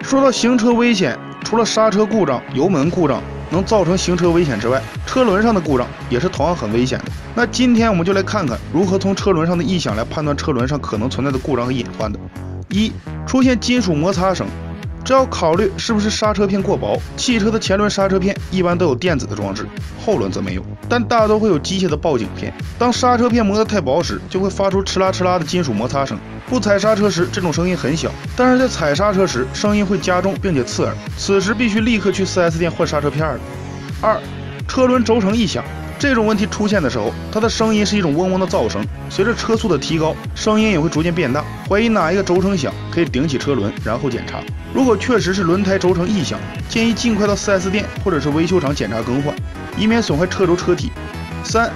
说到行车危险，除了刹车故障、油门故障能造成行车危险之外，车轮上的故障也是同样很危险的。那今天我们就来看看如何从车轮上的异响来判断车轮上可能存在的故障和隐患的。一、出现金属摩擦声。这要考虑是不是刹车片过薄。汽车的前轮刹车片一般都有电子的装置，后轮则没有，但大多会有机械的报警片。当刹车片磨得太薄时，就会发出哧啦哧啦的金属摩擦声。不踩刹车时，这种声音很小，但是在踩刹车时，声音会加重并且刺耳。此时必须立刻去 4S 店换刹车片了。二、车轮轴承异响。这种问题出现的时候，它的声音是一种嗡嗡的噪声，随着车速的提高，声音也会逐渐变大。怀疑哪一个轴承响，可以顶起车轮，然后检查。如果确实是轮胎轴承异响，建议尽快到 4S 店或者是维修厂检查更换，以免损坏车轴车体。三、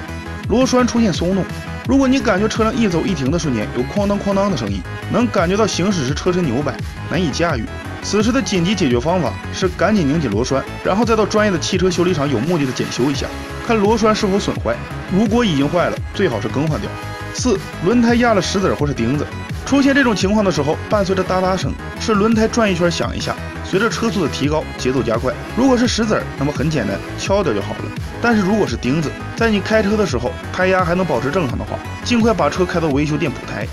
螺栓出现松动。如果你感觉车辆一走一停的瞬间有哐当哐当的声音，能感觉到行驶时车身扭摆，难以驾驭，此时的紧急解决方法是赶紧拧紧螺栓，然后再到专业的汽车修理厂有目的的检修一下，看螺栓是否损坏。如果已经坏了，最好是更换掉。四、轮胎压了石子或是钉子。出现这种情况的时候，伴随着哒哒声，是轮胎转一圈响一下。随着车速的提高，节奏加快。如果是石子，那么很简单，敲掉就好了。但是如果是钉子，在你开车的时候，胎压还能保持正常的话，尽快把车开到维修店补胎。